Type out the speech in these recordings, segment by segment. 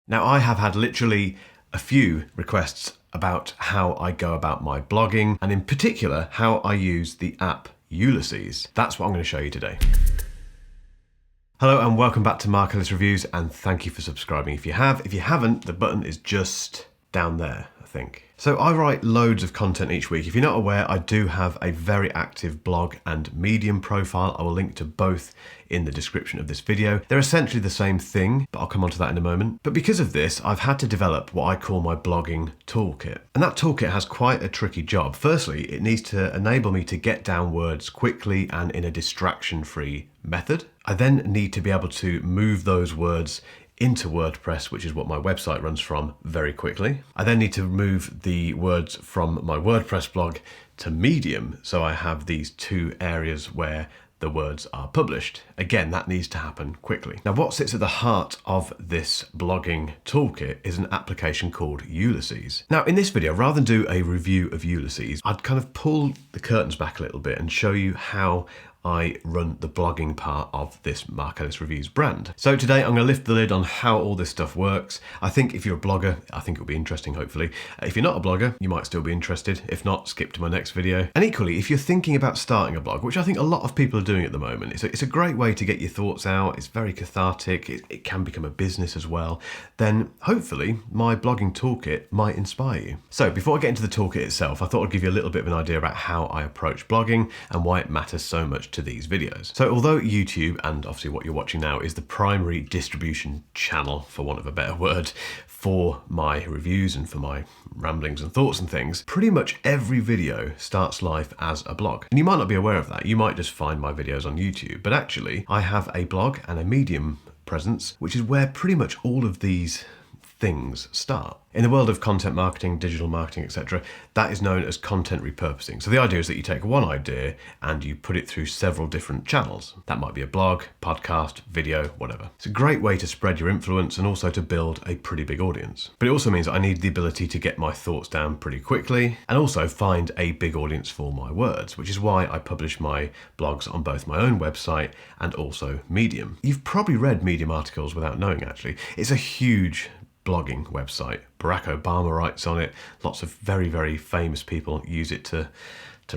Now, I have had literally a few requests about how I go about my blogging, and in particular, how I use the app Ulysses. That's what I'm going to show you today. Hello and welcome back to Ellis Reviews, and thank you for subscribing if you have. If you haven't, the button is just down there, I think. So I write loads of content each week. If you're not aware, I do have a very active blog and Medium profile. I will link to both in the description of this video. They're essentially the same thing, but I'll come on to that in a moment. But because of this, I've had to develop what I call my blogging toolkit. And that toolkit has quite a tricky job. Firstly, it needs to enable me to get down words quickly and in a distraction-free method. I then need to be able to move those words into WordPress, which is what my website runs from, very quickly. I then need to move the words from my WordPress blog to Medium, so I have these two areas where the words are published. Again, that needs to happen quickly. Now, what sits at the heart of this blogging toolkit is an application called Ulysses. Now, in this video, rather than do a review of Ulysses, I'd kind of pull the curtains back a little bit and show you how I run the blogging part of this Ellis Reviews brand. So today I'm going to lift the lid on how all this stuff works. I think if you're a blogger, I think it'll be interesting, hopefully. If you're not a blogger, you might still be interested. If not, skip to my next video. And equally, if you're thinking about starting a blog, which I think a lot of people are doing at the moment, it's a great way to get your thoughts out. It's very cathartic. It can become a business as well. Then hopefully my blogging toolkit might inspire you. So before I get into the toolkit itself, I thought I'd give you a little bit of an idea about how I approach blogging and why it matters so much to these videos. So although YouTube, and obviously what you're watching now, is the primary distribution channel, for want of a better word, for my reviews and for my ramblings and thoughts and things, pretty much every video starts life as a blog. And you might not be aware of that. You might just find my videos on YouTube, but actually I have a blog and a Medium presence, which is where pretty much all of these things start. In the world of content marketing, digital marketing, etc., that is known as content repurposing. So the idea is that you take one idea and you put it through several different channels. That might be a blog, podcast, video, whatever. It's a great way to spread your influence and also to build a pretty big audience. But it also means that I need the ability to get my thoughts down pretty quickly and also find a big audience for my words, which is why I publish my blogs on both my own website and also Medium. You've probably read Medium articles without knowing, actually. It's a huge blogging website. Barack Obama writes on it. Lots of very, very famous people use it to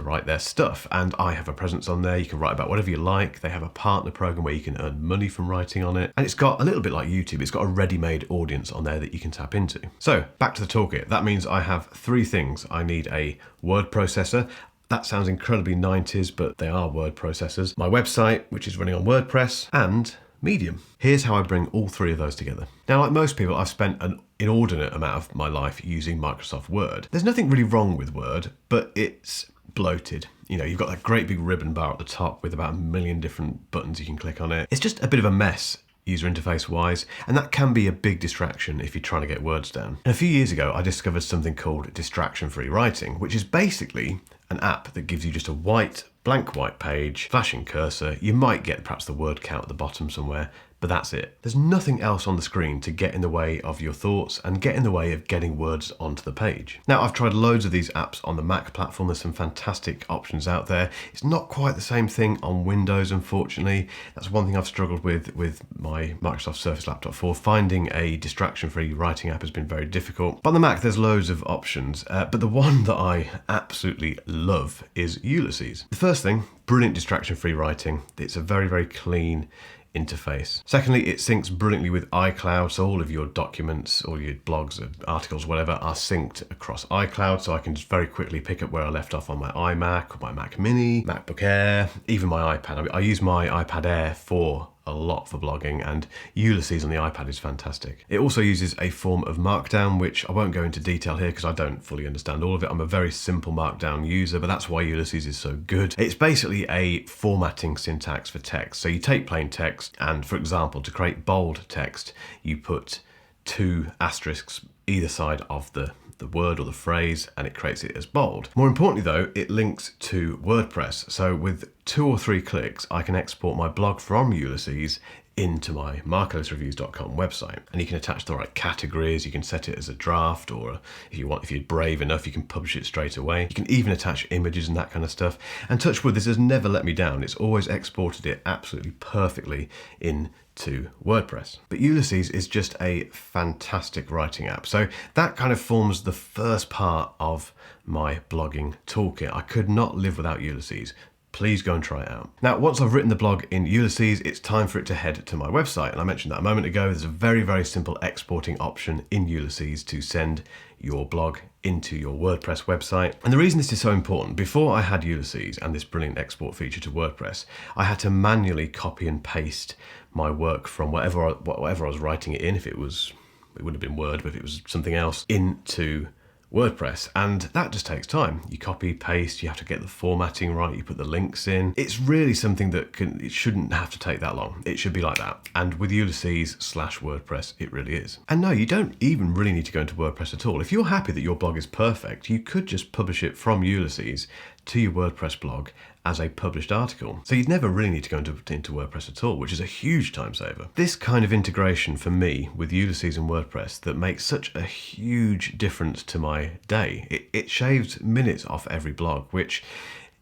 write their stuff. And I have a presence on there. You can write about whatever you like. They have a partner program where you can earn money from writing on it. And it's got a little bit like YouTube. It's got a ready-made audience on there that you can tap into. So back to the toolkit. That means I have three things. I need a word processor. That sounds incredibly 90s, but they are word processors. My website, which is running on WordPress, and Medium. Here's how I bring all three of those together. Now, like most people, I've spent an inordinate amount of my life using Microsoft Word. There's nothing really wrong with Word, but it's bloated. You know, you've got that great big ribbon bar at the top with about a million different buttons you can click on it. It's just a bit of a mess user interface wise, and that can be a big distraction if you're trying to get words down. And a few years ago, I discovered something called distraction-free writing, which is basically an app that gives you just a blank white page, flashing cursor. You might get perhaps the word count at the bottom somewhere, but that's it. There's nothing else on the screen to get in the way of your thoughts and get in the way of getting words onto the page. Now, I've tried loads of these apps on the Mac platform. There's some fantastic options out there. It's not quite the same thing on Windows, unfortunately. That's one thing I've struggled with my Microsoft Surface Laptop 4. Finding a distraction-free writing app has been very difficult. But on the Mac, there's loads of options, but the one that I absolutely love is Ulysses. The first thing, brilliant distraction-free writing. It's a very, very clean interface. Secondly, it syncs brilliantly with iCloud, so all of your documents, all your blogs, articles, whatever, are synced across iCloud, so I can just very quickly pick up where I left off on my iMac, or my Mac Mini, MacBook Air, even my iPad. I use my iPad Air for a lot for blogging, and Ulysses on the iPad is fantastic. It also uses a form of Markdown, which I won't go into detail here because I don't fully understand all of it. I'm a very simple Markdown user, but that's why Ulysses is so good. It's basically a formatting syntax for text. So you take plain text, and for example, to create bold text, you put 2 asterisks either side of the word or the phrase, and it creates it as bold. More importantly though, it links to WordPress. So with 2 or 3 clicks, I can export my blog from Ulysses into my markelessreviews.com website. And you can attach the right categories, you can set it as a draft, or if you're brave enough, you can publish it straight away. You can even attach images and that kind of stuff. And touch wood, this has never let me down. It's always exported it absolutely perfectly into WordPress. But Ulysses is just a fantastic writing app. So that kind of forms the first part of my blogging toolkit. I could not live without Ulysses. Please go and try it out. Now, once I've written the blog in Ulysses, it's time for it to head to my website. And I mentioned that a moment ago. There's a very, very simple exporting option in Ulysses to send your blog into your WordPress website. And the reason this is so important, before I had Ulysses and this brilliant export feature to WordPress, I had to manually copy and paste my work from whatever I was writing it in. It would have been Word, but if it was something else, into WordPress, and that just takes time. You copy, paste, you have to get the formatting right, you put the links in. It's really something that it shouldn't have to take that long. It should be like that. And with Ulysses/WordPress, it really is. And no, you don't even really need to go into WordPress at all. If you're happy that your blog is perfect, you could just publish it from Ulysses to your WordPress blog as a published article. So you'd never really need to go into WordPress at all, which is a huge time saver. This kind of integration for me with Ulysses and WordPress that makes such a huge difference to my day. It shaves minutes off every blog, which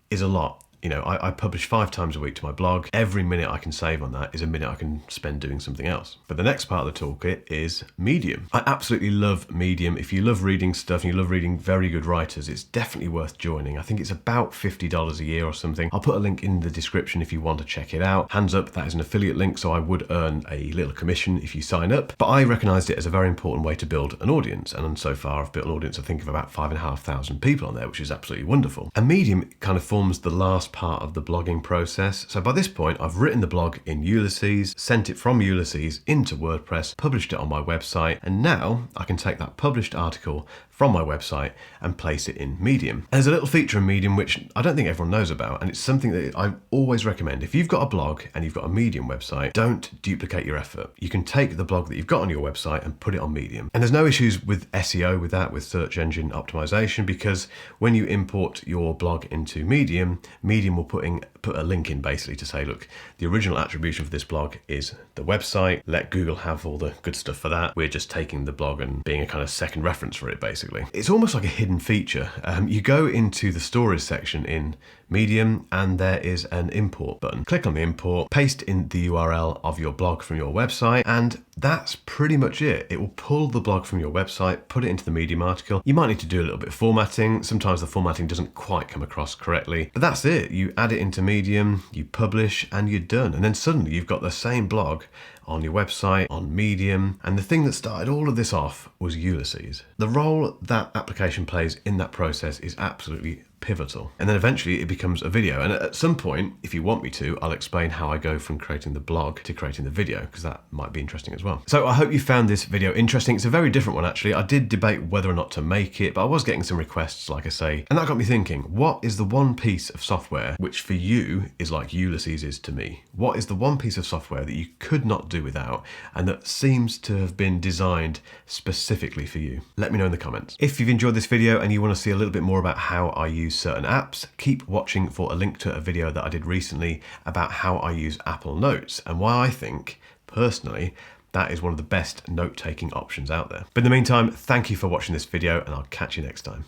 is a lot. You know, I publish 5 times a week to my blog. Every minute I can save on that is a minute I can spend doing something else. But the next part of the toolkit is Medium. I absolutely love Medium. If you love reading stuff and you love reading very good writers, it's definitely worth joining. I think it's about $50 a year or something. I'll put a link in the description if you want to check it out. Hands up, that is an affiliate link, so I would earn a little commission if you sign up. But I recognized it as a very important way to build an audience. And so far I've built an audience, I think, of about 5,500 people on there, which is absolutely wonderful. And Medium kind of forms the last part of the blogging process. So by this point, I've written the blog in Ulysses, sent it from Ulysses into WordPress, published it on my website, and now I can take that published article from my website and place it in Medium. And there's a little feature in Medium which I don't think everyone knows about, and it's something that I always recommend. If you've got a blog and you've got a Medium website, don't duplicate your effort. You can take the blog that you've got on your website and put it on Medium. And there's no issues with SEO with that, with search engine optimization, because when you import your blog into Medium, Medium will put a link in basically to say, look, the original attribution for this blog is the website. Let Google have all the good stuff for that. We're just taking the blog and being a kind of second reference for it, basically. It's almost like a hidden feature. You go into the stories section in Medium and there is an import button. Click on the import, paste in the URL of your blog from your website, and that's pretty much it. It will pull the blog from your website, put it into the Medium article. You might need to do a little bit of formatting. Sometimes the formatting doesn't quite come across correctly, but that's it. You add it into Medium, you publish, and you're done. And then suddenly you've got the same blog on your website, on Medium. And the thing that started all of this off was Ulysses. The role that application plays in that process is absolutely pivotal. And then eventually it becomes a video. And at some point, if you want me to, I'll explain how I go from creating the blog to creating the video, because that might be interesting as well. So I hope you found this video interesting. It's a very different one, actually. I did debate whether or not to make it, but I was getting some requests, like I say, and that got me thinking, what is the one piece of software which for you is like Ulysses is to me? What is the one piece of software that you could not do without and that seems to have been designed specifically for you? Let me know in the comments. If you've enjoyed this video and you want to see a little bit more about how I use certain apps, keep watching for a link to a video that I did recently about how I use Apple Notes and why I think, personally, that is one of the best note-taking options out there. But in the meantime, thank you for watching this video and I'll catch you next time.